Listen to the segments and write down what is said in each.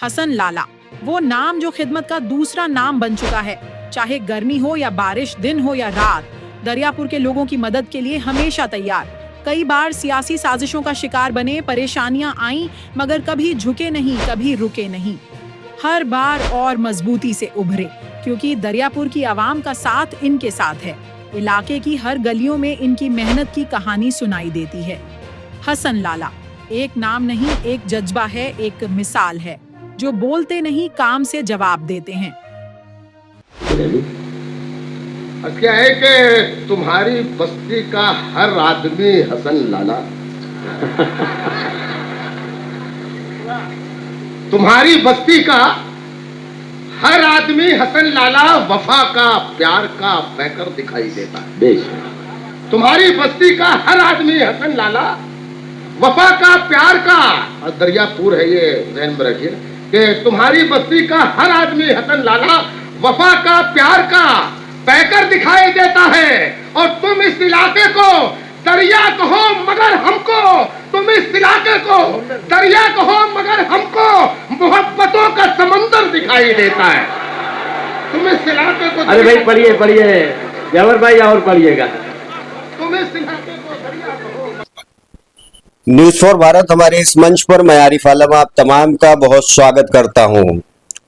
हसन लाला, वो नाम जो खिदमत का दूसरा नाम बन चुका है। चाहे गर्मी हो या बारिश, दिन हो या रात, दरियापुर के लोगों की मदद के लिए हमेशा तैयार। कई बार सियासी साजिशों का शिकार बने, परेशानियां आईं, मगर कभी झुके नहीं, कभी रुके नहीं। हर बार और मजबूती से उभरे, क्योंकि दरियापुर की आवाम का साथ इनके साथ है। इलाके की हर गलियों में इनकी मेहनत की कहानी सुनाई देती है। हसन लाला एक नाम नहीं, एक जज्बा है, एक मिसाल है, जो बोलते नहीं काम से जवाब देते हैं। क्या है कि तुम्हारी बस्ती का हर आदमी हसन लाला तुम्हारी बस्ती का हर आदमी हसन लाला वफा का, प्यार का पैकर दिखाई देता है। तुम्हारी बस्ती का हर आदमी हसन लाला वफा का, प्यार का, और दरियापुर है ये, ध्यान में रखिए कि तुम्हारी बस्ती का हर आदमी हसन लाला वफा का, प्यार का पैकर दिखाई देता है। और तुम इस इलाके को दरिया कहो मगर हमको, तुम इस इलाके को दरिया कहो मगर हमको मोहब्बतों का समंदर दिखाई देता है। तुम इस इलाके को, अरे भाई पढ़िए पढ़िए जवर भाई, और पढ़िएगा। तुम इस इलाके को दरिया कहो। न्यूज फॉर भारत हमारे इस मंच पर मैं आरिफ आलम आप तमाम का बहुत स्वागत करता हूं।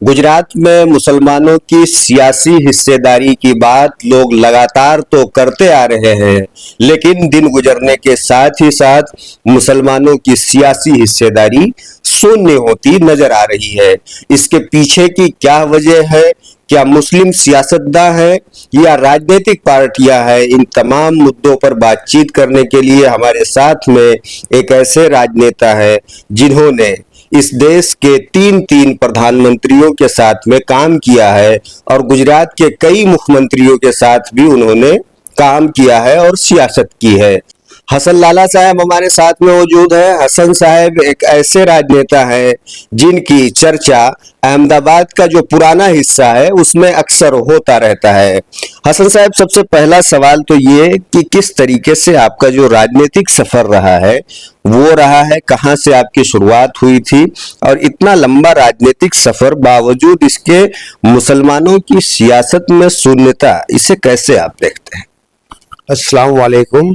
गुजरात में मुसलमानों की सियासी हिस्सेदारी की बात लोग लगातार तो करते आ रहे हैं, लेकिन दिन गुजरने के साथ ही साथ मुसलमानों की सियासी हिस्सेदारी शून्य होती नजर आ रही है। इसके पीछे की क्या वजह है? क्या मुस्लिम सियासतदान है या राजनीतिक पार्टियां हैं? इन तमाम मुद्दों पर बातचीत करने के लिए हमारे साथ में एक ऐसे राजनेता है जिन्होंने इस देश के तीन प्रधानमंत्रियों के साथ में काम किया है और गुजरात के कई मुख्यमंत्रियों के साथ भी उन्होंने काम किया है और सियासत की है। हसन लाला साहब हमारे साथ में मौजूद है। हसन साहब एक ऐसे राजनेता है जिनकी चर्चा अहमदाबाद का जो पुराना हिस्सा है उसमें अक्सर होता रहता है। हसन साहब, सबसे पहला सवाल तो ये कि किस तरीके से आपका जो राजनीतिक सफर रहा है वो रहा है, कहां से आपकी शुरुआत हुई थी, और इतना लंबा राजनीतिक सफर बावजूद इसके मुसलमानों की सियासत में शून्यता, इसे कैसे आप देखते हैं? अस्सलाम वालेकुम।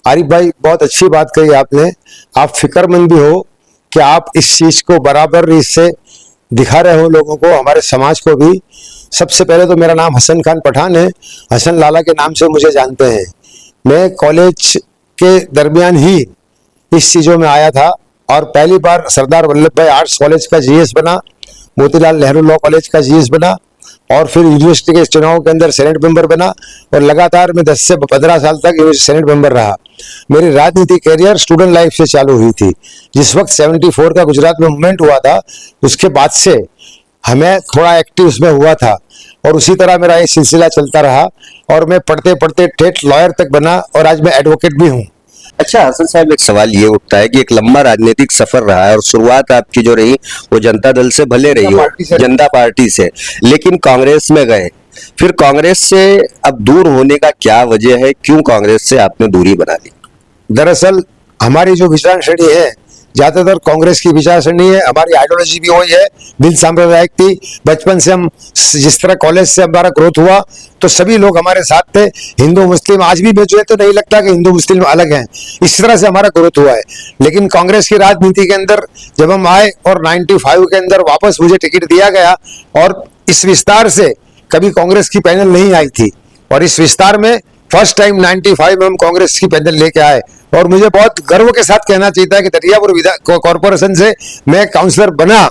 आरिफ भाई, बहुत अच्छी बात कही आपने। आप फिक्रमंद भी हो कि आप इस चीज को बराबर इससे दिखा रहे हो लोगों को, हमारे समाज को भी। सबसे पहले तो मेरा नाम हसन खान पठान है, हसन लाला के नाम से मुझे जानते हैं। मैं कॉलेज के दरमियान ही इस चीज़ों में आया था और पहली बार सरदार वल्लभ भाई आर्ट्स कॉलेज का जीएस बना, मोतीलाल नेहरू लॉ कॉलेज का जीएस बना, और फिर यूनिवर्सिटी के चुनाव के अंदर सेनेट मेंबर बना, और लगातार मैं 10 से 15 साल तक सेनेट मेंबर रहा। मेरी राजनीतिक कैरियर स्टूडेंट लाइफ से चालू हुई थी। जिस वक्त 74 का गुजरात में मूवमेंट हुआ था, उसके बाद से हमें थोड़ा एक्टिव उसमें हुआ था, और उसी तरह मेरा ये सिलसिला चलता रहा और मैं पढ़ते पढ़ते ठेठ लॉयर तक बना, और आज मैं एडवोकेट भी हूँ। अच्छा हसन साहब, एक सवाल ये उठता है कि एक लंबा राजनीतिक सफर रहा है और शुरुआत आपकी जो रही वो जनता दल से भले रही हो, जनता पार्टी से, लेकिन कांग्रेस में गए। फिर कांग्रेस से अब दूर होने का क्या वजह है? क्यों कांग्रेस से आपने दूरी बना ली? दरअसल हमारी जो विचार श्रेणी है ज्यादातर कांग्रेस की विचार श्रेणी है। हमारी आइडियोलॉजी भी वही है, बिल सांप्रदायिक थी। बचपन से हम जिस तरह कॉलेज से हमारा ग्रोथ हुआ तो सभी लोग हमारे साथ थे, हिंदू मुस्लिम। आज भी बेचुए तो नहीं लगता कि हिंदू मुस्लिम अलग हैं, इस तरह से हमारा ग्रोथ हुआ है। लेकिन कांग्रेस की राजनीति के अंदर जब हम आए और 95 के अंदर वापस मुझे टिकट दिया गया, और इस विस्तार से कभी कांग्रेस की पैनल नहीं आई थी, और इस विस्तार में फर्स्ट टाइम 95 में हम कांग्रेस की पैनल लेके आए। और मुझे बहुत गर्व के साथ कहना चाहिए था कि दरियापुर कॉर्पोरेशन से मैं काउंसलर बना,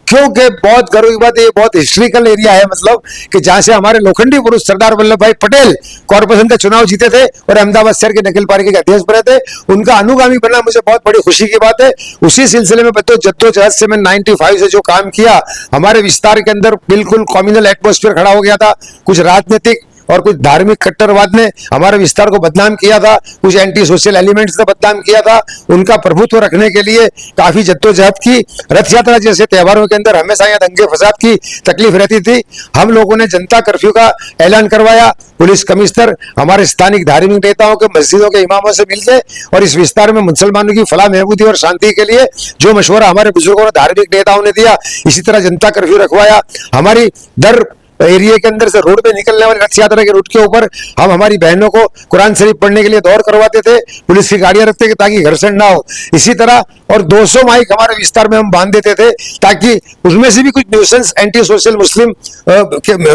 क्योंकि बहुत गर्व की बात है, ये बहुत हिस्ट्रिकल एरिया है। मतलब कि जहां से हमारे लोखंडी पुरुष सरदार वल्लभ भाई पटेल कॉर्पोरेशन का चुनाव जीते थे और अहमदाबाद शहर के निखिल पार्टी के अध्यक्ष बने थे, उनका अनुगामी बनना मुझे बहुत बड़ी खुशी की बात है। उसी सिलसिले में जद्दोजहद से मैं 95 से जो काम किया, हमारे विस्तार के अंदर बिल्कुल कम्युनल एटमोस्फेयर खड़ा हो गया था। कुछ राजनीतिक और कुछ धार्मिक कट्टरवाद ने हमारे विस्तार को बदनाम किया था, कुछ एंटी सोशल एलिमेंट्स ने बदनाम किया था। उनका प्रभुत्व रखने के लिए काफी जद्दोजहद की। रथ यात्रा जैसे त्योहारों के अंदर हमेशा यहाँ दंगे फसाद की तकलीफ रहती थी। हम लोगों ने जनता कर्फ्यू का ऐलान करवाया। पुलिस कमिश्नर हमारे स्थानिक धार्मिक नेताओं के, मस्जिदों के इमामों से मिलते और इस विस्तार में मुसलमानों की फलाह महबूदी और शांति के लिए जो मशवरा हमारे बुजुर्गों ने, धार्मिक नेताओं ने दिया, इसी तरह जनता कर्फ्यू रखवाया। हमारी दर एरिया के अंदर से रोड पे निकलने वाली रथ यात्रा के रूट के ऊपर हम हमारी बहनों को कुरान शरीफ पढ़ने के लिए दौड़ करवाते थे, पुलिस की गाड़ियां रखते थे ताकि घर्षण ना हो। इसी तरह और 200 माइक हमारे विस्तार में हम बांध देते थे ताकि उसमें से भी कुछ न्यूसेंस एंटी सोशल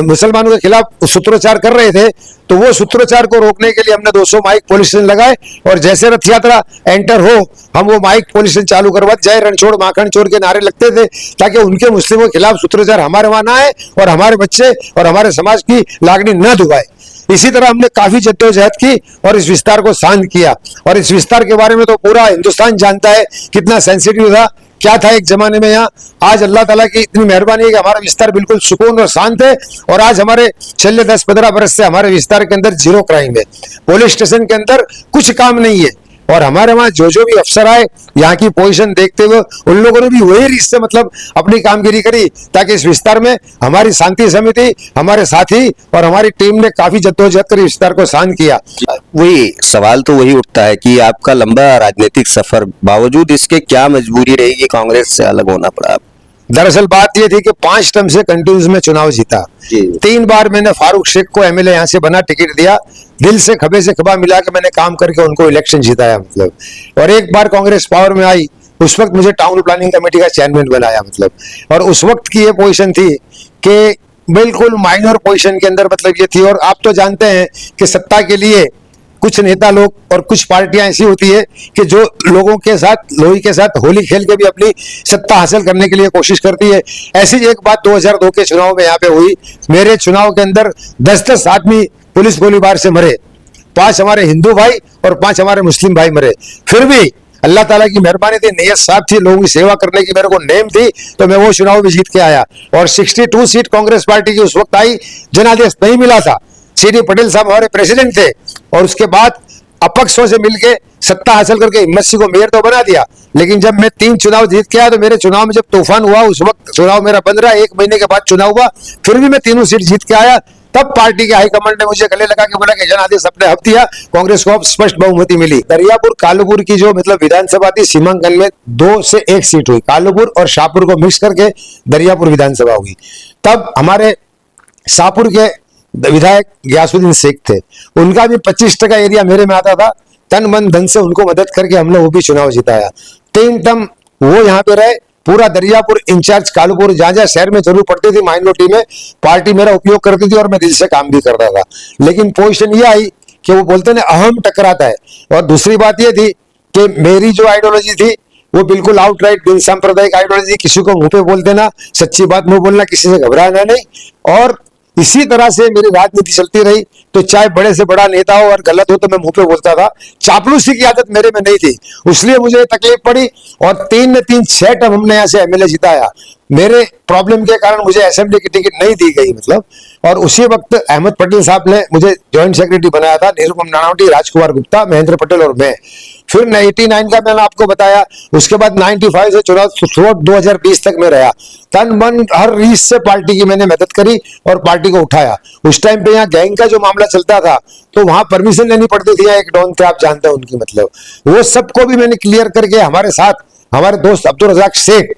मुसलमानों के खिलाफ सूत्रोच्चार कर रहे थे, तो वो सूत्रोच्चार को रोकने के लिए हमने 200 माइक पुलिस स्टेशन लगाए और जैसे रथ यात्रा एंटर हो हम वो माइक पुलिस स्टेशन चालू करवाते, जय रणछोड़ माखन चोर के नारे लगते थे ताकि उनके मुस्लिमों के खिलाफ सूत्रोच्चार हमारे वहां ना आए और हमारे बच्चे और हमारे समाज की लागनी न दुखाए। इसी तरह हमने काफी जद्दोजहद की और इस विस्तार को शांत किया। और इस विस्तार के बारे में तो पूरा हिंदुस्तान जानता है कितना सेंसिटिव था, क्या था एक जमाने में यहाँ। आज अल्लाह ताला की इतनी मेहरबानी है कि हमारा विस्तार बिल्कुल सुकून और शांत है और आज हमारे पिछले 10-15 बरस से हमारे विस्तार के अंदर 0 क्राइम है। पुलिस स्टेशन के अंदर कुछ काम नहीं है और हमारे वहां जो भी अफसर आए यहाँ की पोजीशन देखते हुए उन लोगों ने भी वही रीत से मतलब अपनी कामगिरी करी ताकि इस विस्तार में हमारी शांति समिति, हमारे साथी और हमारी टीम ने काफी जद्दोजहद कर विस्तार को शांत किया। वही सवाल तो वही उठता है कि आपका लंबा राजनीतिक सफर, बावजूद इसके क्या मजबूरी रही कि कांग्रेस से अलग होना पड़ा? दरअसल बात यह थी कि 5 टर्म से कंटिन्यूस में चुनाव जीता। 3 बार मैंने फारूक शेख को एमएलए यहाँ से बना, टिकट दिया, दिल से खबे से खबा मिला के मैंने काम करके उनको इलेक्शन जिताया मतलब। और एक बार कांग्रेस पावर में आई, उस वक्त मुझे टाउन प्लानिंग कमेटी का चेयरमैन बनाया मतलब। और उस वक्त की ये पोजीशन थी कि बिल्कुल माइनर पोजीशन के अंदर मतलब ये थी। और आप तो जानते हैं कि सत्ता के लिए कुछ नेता लोग और कुछ पार्टियां ऐसी होती है कि जो लोगों के साथ, लोही के साथ होली खेल के भी अपनी सत्ता हासिल करने के लिए कोशिश करती है। ऐसी एक बात 2002 के चुनाव में यहाँ पे हुई। मेरे चुनाव के अंदर 10-10 आदमी पुलिस गोलीबार से मरे, 5 हमारे हिंदू भाई और 5 हमारे मुस्लिम भाई मरे। फिर भी अल्लाह ताला की मेहरबानी थी, नीयत साफ थी, लोगों की सेवा करने की मेरे को नेम थी, तो मैं वो चुनाव भी जीत के आया। और 62 सीट कांग्रेस पार्टी की उस वक्त आई, जनादेश नहीं मिला था। सीडी पटेल साहब हमारे प्रेसिडेंट थे और उसके बाद अपक्षों से मिलके सत्ता हासिल करके हिम्मत सिंह को मेयर तो बना दिया। लेकिन जब मैं 3 चुनाव जीत के आया तो मेरे चुनाव में जब तूफान हुआ, उस वक्त चुनाव मेरा बन रहा, 1 महीने के बाद चुनाव हुआ, फिर भी मैं 3 सीट जीत के आया। तब पार्टी के हाईकमांड ने मुझे गले लगा के बोला कि जनादेश अपने हक दिया, कांग्रेस को अब स्पष्ट बहुमति मिली। दरियापुर कालूपुर की जो मतलब विधानसभा थी, सीमांकन में 2 से 1 सीट हुई, कालूपुर और शाहपुर को मिक्स करके दरियापुर विधानसभा हुई। तब हमारे शाहपुर के विधायक गयासुद्दीन शेख थे, उनका भी 25% एरिया मेरे में आता था। तन मन धन से उनको मदद करके हमने वो भी चुनाव जिताया। 3 टर्म वो यहाँ पे रहे, पूरा दरियापुर इंचार्ज कालूपुर, जहां जहां शहर में जरूर पड़ती थी माइनॉरिटी में पार्टी मेरा उपयोग करती थी और मैं दिल से काम भी करता था। लेकिन पोजीशन ये आई कि वो बोलते ना अहम टकराता है। और दूसरी बात ये थी कि मेरी जो आइडियोलॉजी थी वो बिल्कुल आउटराइट बिन सांप्रदायिक आइडियोलॉजी, किसी को मुंह पे बोल देना, सच्ची बात मुंह बोलना, किसी से घबराना नहीं। और इसी तरह से मेरी राजनीति चलती रही। तो चाहे बड़े से बड़ा नेता हो और गलत हो तो मैं मुंह पे बोलता था। चापलूसी की आदत मेरे में नहीं थी, इसलिए मुझे तकलीफ पड़ी। और 3 में 3 6 टर्म हमने यहाँ से एमएलए जिताया। मेरे प्रॉब्लम के कारण मुझे असेंबली की टिकट नहीं दी गई मतलब। और उसी वक्त अहमद पटेल साहब ने मुझे जॉइंट सेक्रेटरी बनाया था, निरुपम नानावटी, राजकुमार गुप्ता, महेंद्र पटेल और मैं। फिर 89 का मैंने आपको बताया। उसके बाद 95 से चुनाव 2020 तक में रहा। तन मन हर रीस से पार्टी की मैंने मदद करी और पार्टी को उठाया। उस टाइम पे यहाँ गैंग का जो मामला चलता था तो वहां परमिशन लेनी पड़ती थी। एक डॉन थे, आप जानते हैं उनकी मतलब, वो सबको भी मैंने क्लियर करके हमारे साथ हमारे दोस्त अब्दुल रजाक शेख,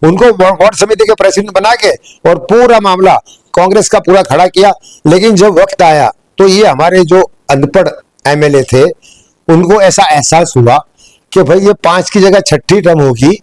उनको वार्ड समिति के प्रेसिडेंट बना के और पूरा मामला कांग्रेस का पूरा खड़ा किया। लेकिन जब वक्त आया तो ये हमारे जो अनपढ़ एमएलए थे उनको ऐसा एहसास हुआ कि भाई ये 5 की जगह 6ठी टर्म होगी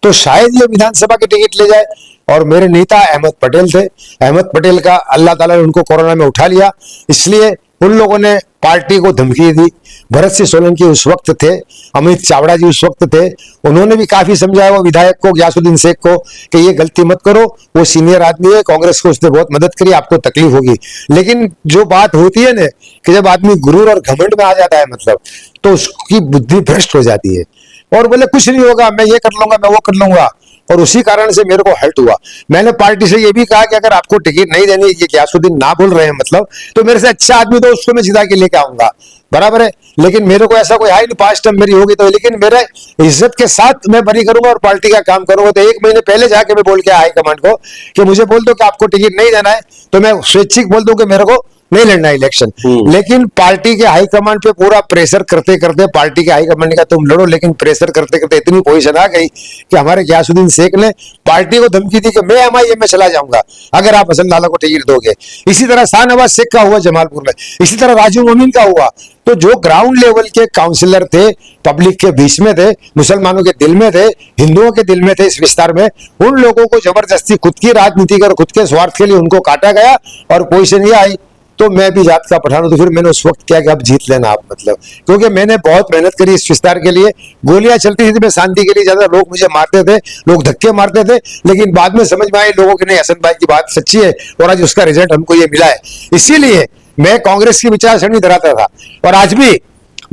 तो शायद ये विधानसभा की टिकट ले जाए। और मेरे नेता अहमद पटेल थे, अहमद पटेल का अल्लाह ताला ने उनको कोरोना में उठा लिया, इसलिए उन लोगों ने पार्टी को धमकी दी। भरत सिंह सोलंकी उस वक्त थे, अमित चावड़ा जी उस वक्त थे, उन्होंने भी काफी समझाया वो विधायक को, गयासुद्दीन शेख को, कि ये गलती मत करो, वो सीनियर आदमी है, कांग्रेस को उसने बहुत मदद करी, आपको तकलीफ होगी। लेकिन जो बात होती है ना कि जब आदमी गुरूर और घमंड में आ जाता है मतलब, तो उसकी बुद्धि भ्रष्ट हो जाती है और बोले कुछ नहीं होगा, मैं ये कर लूंगा, मैं वो कर लूंगा। और उसी कारण से मेरे को हर्ट हुआ। मैंने पार्टी से ये भी कहा कि अगर आपको टिकट नहीं देनी, ये ग्यासुद्दीन ना बोल रहे हैं मतलब, तो मेरे से अच्छा आदमी तो उसको मैं जिता के लेके आऊंगा, बराबर है। लेकिन मेरे को ऐसा कोई है नहीं, 5 टर्म मेरी होगी तो, लेकिन मेरे इज्जत के साथ मैं बरी करूंगा और पार्टी का काम करूंगा। तो 1 महीने पहले जाके मैं बोल के हाईकमांड को कि मुझे बोल दो कि आपको टिकट नहीं देना है, तो मैं स्वैच्छिक बोल दूं कि मेरे को नहीं लड़ना इलेक्शन। लेकिन पार्टी के हाईकमांड पे पूरा प्रेशर करते करते पार्टी के हाईकमांड ने कहा तुम लड़ो, लेकिन प्रेशर करते करते इतनी पोजीशन आ गई कि हमारे ग्यासुद्दीन शेख ने पार्टी को धमकी दी कि मैं MIM में चला जाऊंगा अगर आप हसन लाला को टिकट दोगे। इसी तरह शाहनवाज शेख का हुआ जमालपुर में, इसी तरह राजू मोमिन का हुआ। तो जो ग्राउंड लेवल के काउंसिलर थे, पब्लिक के बीच में थे, मुसलमानों के दिल में थे, हिंदुओं के दिल में थे, इस विस्तार में, उन लोगों को जबरदस्ती खुद की राजनीति कर खुद के स्वार्थ के लिए उनको काटा गया और पोजीशन ये आई। तो मैं भी जात का पठान हूं, तो फिर मैंने उस वक्त क्या कि अब जीत लेना आप मतलब, क्योंकि मैंने बहुत मेहनत करी इस विस्तार के लिए। गोलियां चलती थी मैं शांति के लिए ज्यादा, लोग मुझे मारते थे, लोग धक्के मारते थे, लेकिन बाद में समझ में आए लोगों के नहीं, हसन भाई की बात सच्ची है और आज उसका रिजल्ट हमको ये मिला है। इसीलिए मैं कांग्रेस की विचारसरणी धराता था और आज भी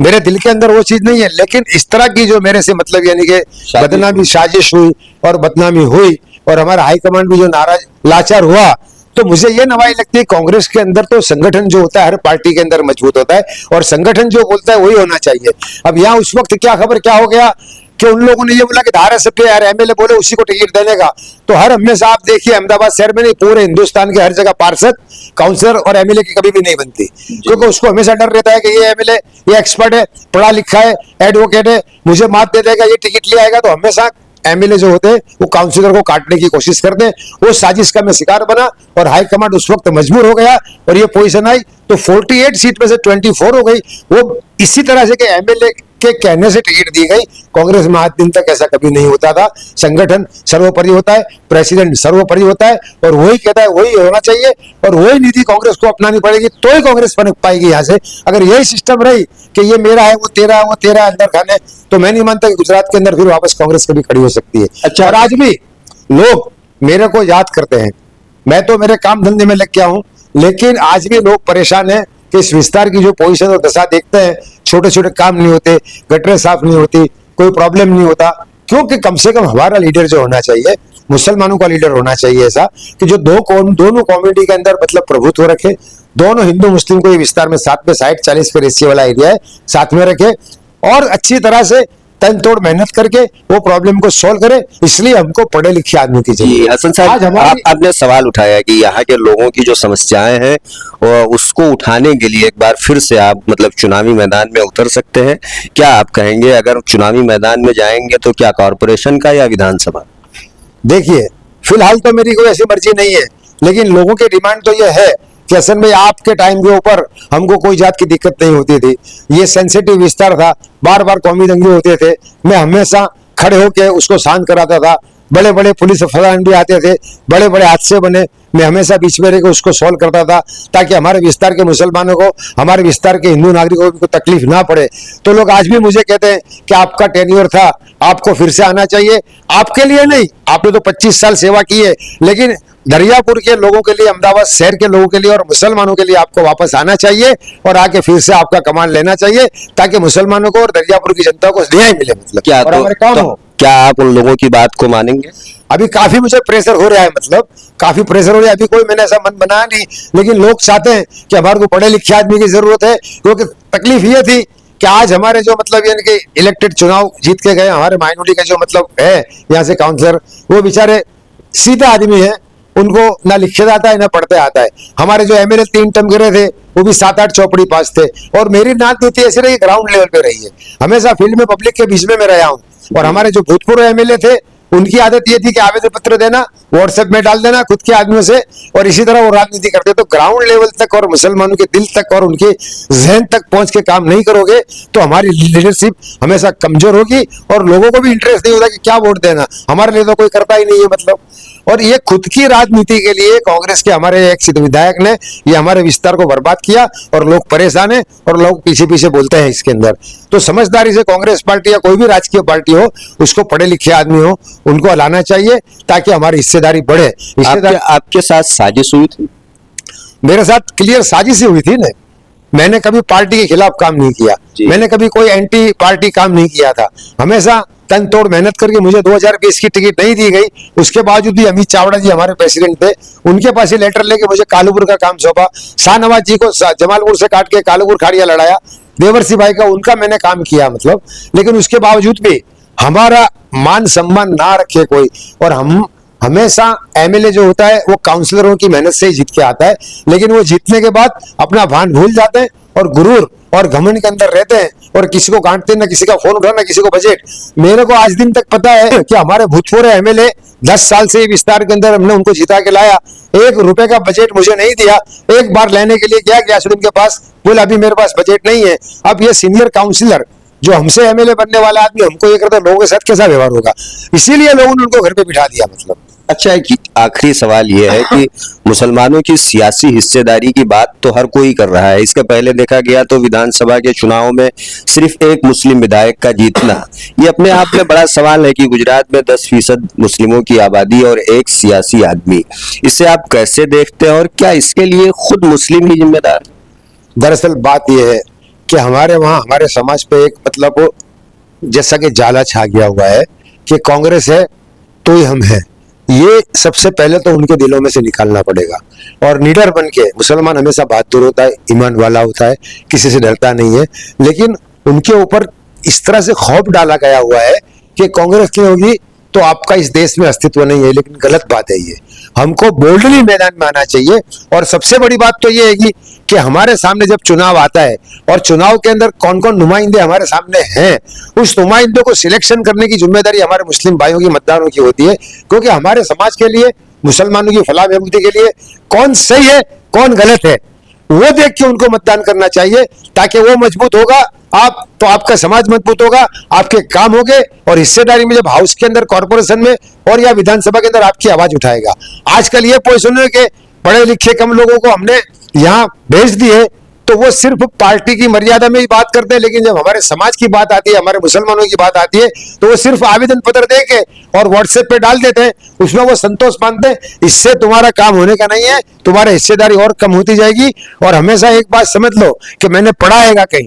मेरे दिल के अंदर वो चीज नहीं है। लेकिन इस तरह की जो मेरे से मतलब यानी कि बदनामी साजिश हुई और बदनामी हुई और हमारा हाईकमांड भी जो नाराज लाचार हुआ, तो मुझे ये नवाई लगती है कांग्रेस के अंदर तो संगठन जो होता है हर पार्टी के अंदर मजबूत होता है और संगठन जो बोलता है वही होना चाहिए। अब यहाँ उस वक्त क्या खबर क्या हो गया कि उन लोगों ने ये बोला कि धारासभ्य यार MLA बोले उसी को टिकट देने का। तो हर हमेशा आप देखिए अहमदाबाद शहर में नहीं, पूरे हिंदुस्तान के हर जगह पार्षद, काउंसलर और MLA की कभी भी नहीं बनती, क्योंकि उसको हमेशा डर रहता है कि ये MLA ये एक्सपर्ट है, पढ़ा लिखा है, एडवोकेट है, मुझे मात दे देगा, ये टिकट ले आएगा। तो हमेशा MLA जो होते हैं वो काउंसिलर को काटने की कोशिश करते हैं। वो साजिश का मैं शिकार बना और हाईकमांड उस वक्त मजबूर हो गया और ये पोजीशन आई तो 48 सीट में से 24 हो गई। वो इसी तरह से कि MLA के कहने से टिकट दी गई। कांग्रेस में आज दिन तक ऐसा कभी नहीं होता था। संगठन सर्वोपरि होता है, प्रेसिडेंट सर्वोपरि होता है और वही कहता है वही होना चाहिए और वही नीति कांग्रेस को अपनानी पड़ेगी, तो ही कांग्रेस बन पाएगी यहाँ से। अगर यही सिस्टम रही कि ये मेरा है वो तेरा है वो तेरा अंदर खाने, तो मैं नहीं मानता कि गुजरात के अंदर फिर वापस कांग्रेस कभी खड़ी हो सकती है। अच्छा, और आज भी लोग मेरे को याद करते हैं, मैं तो मेरे काम धंधे में लग गया हूँ, लेकिन आज भी लोग परेशान है कि इस विस्तार की जो पोजीशन और दशा देखते हैं, छोटे छोटे काम नहीं होते, गटरें साफ नहीं होती, कोई प्रॉब्लम नहीं होता, क्योंकि कम से कम हमारा लीडर जो होना चाहिए, मुसलमानों का लीडर होना चाहिए ऐसा कि जो दोनों कम्युनिटी के अंदर मतलब प्रभुत्व रखे, दोनों हिंदू मुस्लिम को ये विस्तार में 7 पे 60-40 पे रेशियो वाला एरिया है, साथ में रखे और अच्छी तरह से तन तोड़ मेहनत करके वो प्रॉब्लम को सॉल्व करे। इसलिए हमको पढ़े लिखे आदमी की चाहिए। हसन साहब, आपने सवाल उठाया कि यहाँ के लोगों की जो समस्याएं हैं और उसको उठाने के लिए एक बार फिर से आप मतलब चुनावी मैदान में उतर सकते हैं। क्या आप कहेंगे अगर चुनावी मैदान में जाएंगे तो क्या कॉरपोरेशन का या विधानसभा? देखिए, फिलहाल तो मेरी कोई ऐसी मर्जी नहीं है, लेकिन लोगों की डिमांड तो यह है कि असल में आपके टाइम के ऊपर हमको कोई जात की दिक्कत नहीं होती थी, ये सेंसिटिव विस्तार था, बार बार कौमी दंगे होते थे, मैं हमेशा खड़े होकर उसको शांत कराता था, बड़े बड़े पुलिस अफसरान भी आते थे, बड़े बड़े हादसे बने, मैं हमेशा बीच में रहकर उसको सॉल्व करता था ताकि हमारे विस्तार के मुसलमानों को, हमारे विस्तार के हिंदू नागरिकों को कोई तकलीफ ना पड़े। तो लोग आज भी मुझे कहते हैं कि आपका टेन्योर था, आपको फिर से आना चाहिए। आपके लिए नहीं, आपने तो 25 साल सेवा की है, लेकिन दरियापुर के लोगों के लिए, अहमदाबाद शहर के लोगों के लिए और मुसलमानों के लिए आपको वापस आना चाहिए और आके फिर से आपका कमांड लेना चाहिए ताकि मुसलमानों को और दरियापुर की जनता को न्याय मिले। मतलब क्या और हमारे काम हो। क्या आप उन लोगों की बात को मानेंगे? अभी काफी मुझे प्रेशर हो रहा है, मतलब काफी प्रेशर हो रहा है। अभी कोई मैंने ऐसा मन बनाया नहीं, लेकिन लोग चाहते हैं कि हमारे को पढ़े लिखे आदमी की जरूरत है, क्योंकि तकलीफ ये थी कि आज हमारे जो मतलब यानी कि इलेक्टेड चुनाव जीत के गए हमारे माइनॉरिटी का जो मतलब है यहाँ से काउंसलर, वो बेचारे सीधे आदमी है, उनको ना लिखे आता है ना पढ़ते आता है। हमारे जो MLA 3 टर्म गिरे थे वो भी 7-8 चौपड़ी पास थे और मेरी राजनीति ऐसी रही, ग्राउंड लेवल पे रही है, हमेशा फील्ड में पब्लिक के बीच में मैं रहा हूँ। और हमारे जो भूतपूर्व MLA थे उनकी आदत ये थी कि आवेदन पत्र देना, व्हाट्सएप में डाल देना खुद के आदमियों से, और इसी तरह वो राजनीति करते। तो ग्राउंड लेवल तक और मुसलमानों के दिल तक और उनके जहन तक पहुंच के काम नहीं करोगे तो हमारी लीडरशिप हमेशा कमजोर होगी और लोगों को भी इंटरेस्ट नहीं होता कि क्या वोट देना, हमारे लिए तो कोई करता ही नहीं है मतलब। और ये खुद की राजनीति के लिए कांग्रेस के हमारे एक सिद्ध विधायक ने ये हमारे विस्तार को बर्बाद किया और लोग परेशान हैं और लोग पीछे पीछे बोलते हैं इसके अंदर। तो समझदारी से कांग्रेस पार्टी या कोई भी राजकीय पार्टी हो, उसको पढ़े लिखे आदमी हो, उनको हलाना चाहिए ताकि हमारी हिस्सेदारी बढ़े। आपके साथ साजिश हुई थी? मेरे साथ क्लियर साजिश ही हुई थी ना, मैंने कभी पार्टी के खिलाफ काम नहीं किया, जी। मैंने कभी कोई एंटी पार्टी काम नहीं किया था। हमेशा तन तोड़ मेहनत करके मुझे 2020 की टिकट नहीं दी गई, उसके बावजूद भी अमित चावड़ा जी हमारे प्रेसिडेंट थे, उनके पास ही लेटर लेके मुझे कालूपुर का काम सौंपा। शाहनवाज जी को जमालपुर से काट के कालूपुर खाड़िया लड़ाया, देवर्सी भाई का उनका मैंने काम किया मतलब। लेकिन उसके बावजूद भी हमारा मान सम्मान ना रखे कोई, और हम हमेशा एमएलए जो होता है वो काउंसलरों की मेहनत से ही जीत के आता है, लेकिन वो जीतने के बाद अपना भान भूल जाते हैं और गुरूर और घमंड के अंदर रहते हैं, और किसी को गांठते ना किसी का फोन उठाना, किसी को बजट। मेरे को आज दिन तक पता है कि हमारे भूतपूर्व एमएलए 10 साल से विस्तार के अंदर हमने उनको जिता के लाया, 1 रुपए का बजट मुझे नहीं दिया। एक बार लेने के लिए गया गयासुद्दीन के पास, बोला अभी मेरे पास बजट नहीं है। अब ये सीनियर काउंसिलर जो हमसे एमएलए बनने वाला आदमी हमको ये करता, लोगों के साथ कैसा व्यवहार होगा? इसीलिए लोगों ने उनको घर पे बिठा दिया मतलब। अच्छा, एक आखिरी सवाल ये है कि मुसलमानों की सियासी हिस्सेदारी की बात तो हर कोई कर रहा है। इसके पहले देखा गया तो विधानसभा के चुनाव में सिर्फ एक मुस्लिम विधायक का जीतना, ये अपने आप में बड़ा सवाल है कि गुजरात में 10% मुस्लिमों की आबादी और एक सियासी आदमी, इसे आप कैसे देखते हैं और क्या इसके लिए खुद मुस्लिम ही जिम्मेदार? दरअसल बात यह है कि हमारे वहाँ हमारे समाज पे एक मतलब जैसा कि जाला छा गया हुआ है कि कांग्रेस है तो ही हम हैं। ये सबसे पहले तो उनके दिलों में से निकालना पड़ेगा, और निडर बन के, मुसलमान हमेशा बहादुर होता है, ईमान वाला होता है, किसी से डरता नहीं है, लेकिन उनके ऊपर इस तरह से खौफ डाला गया हुआ है कि कांग्रेस की होगी तो आपका इस देश में अस्तित्व नहीं है। लेकिन गलत बात है ये, हमको बोल्डली मैदान में आना चाहिए। और सबसे बड़ी बात तो ये है कि हमारे सामने जब चुनाव आता है और चुनाव के अंदर कौन कौन नुमाइंदे हमारे सामने हैं, उस नुमाइंदों को सिलेक्शन करने की जिम्मेदारी हमारे मुस्लिम भाइयों की, मतदारों की होती है। क्योंकि हमारे समाज के लिए, मुसलमानों की फलाह बहबूदी के लिए कौन सही है कौन गलत है वो देख के उनको मतदान करना चाहिए, ताकि वो मजबूत होगा आप तो आपका समाज मजबूत होगा, आपके काम होंगे, और हिस्सेदारी में जब हाउस के अंदर, कॉर्पोरेशन में और या विधानसभा के अंदर आपकी आवाज उठाएगा। आजकल ये पोजीशन है कि पढ़े लिखे कम लोगों को हमने यहाँ भेज दिए तो वो सिर्फ पार्टी की मर्यादा में ही बात करते हैं, लेकिन जब हमारे समाज की बात आती है, हमारे मुसलमानों की बात आती है, तो वो सिर्फ आवेदन पत्र दे के और व्हाट्सएप पे डाल देते हैं, उसमें वो संतोष मानते हैं। इससे तुम्हारा काम होने का नहीं है, तुम्हारी हिस्सेदारी और कम होती जाएगी। और हमेशा एक बात समझ लो कि मैंने पढ़ा है कहीं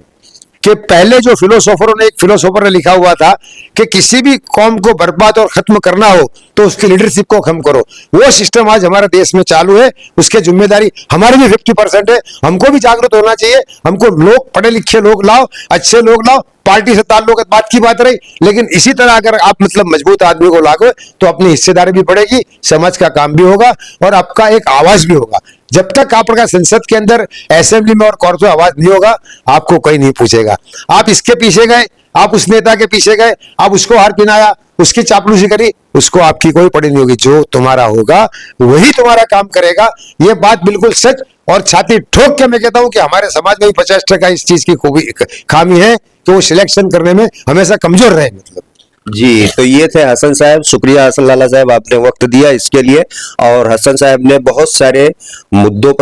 कि पहले जो फिलोसोफरों ने, एक फिलोसोफर ने लिखा हुआ था कि किसी भी कौम को बर्बाद और खत्म करना हो तो उसकी लीडरशिप को कम करो। वो सिस्टम आज हमारे देश में चालू है, उसके जिम्मेदारी हमारी भी 50% है। हमको भी जागरूक होना चाहिए, हमको लोग, पढ़े लिखे लोग लाओ, अच्छे लोग लाओ। पार्टी से ताल्लुक बात की बात रही, लेकिन इसी तरह अगर आप मतलब मजबूत आदमी को लागो तो अपनी हिस्सेदारी भी बढ़ेगी, समाज का काम भी होगा और आपका एक आवाज भी होगा। जब तक आपका संसद के अंदर, असेंबली में और कॉर्पोरेट में आवाज नहीं होगा, आपको कोई नहीं पूछेगा। आप इसके पीछे गए, आप उस नेता के पीछे गए, आप उसको हार पिनाया, उसकी चापलूसी करी, उसको आपकी कोई पड़ी नहीं होगी। जो तुम्हारा होगा वही तुम्हारा काम करेगा। ये बात बिल्कुल सच, और छाती ठोक के मैं कहता हूं कि हमारे समाज में 50% इस चीज की खूबी, खामी है कि वो सिलेक्शन करने में हमेशा कमजोर रहे मतलब। जी, तो ये थे हसन साहब। शुक्रिया हसन लाला साहब, आपने वक्त दिया इसके लिए। और हसन साहब ने बहुत सारे मुद्दों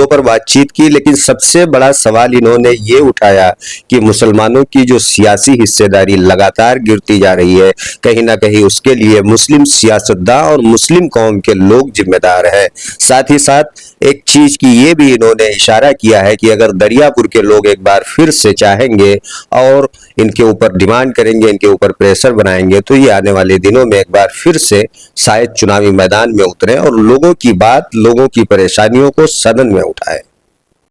पर बातचीत की, लेकिन सबसे बड़ा सवाल इन्होंने ये उठाया कि मुसलमानों की जो सियासी हिस्सेदारी लगातार गिरती जा रही है, कहीं ना कहीं उसके लिए मुस्लिम सियासतदान और मुस्लिम कौम के लोग जिम्मेदार हैं। साथ ही साथ एक चीज की ये भी इन्होंने इशारा किया है कि अगर दरियापुर के लोग एक बार फिर से चाहेंगे और इनके ऊपर डिमांड करेंगे, इनके ऊपर प्रेशर बनाएंगे, तो ये आने वाले दिनों में एक बार फिर से शायद चुनावी मैदान में उतरे और लोगों की बात, लोगों की परेशानियों को सदन में उठाए।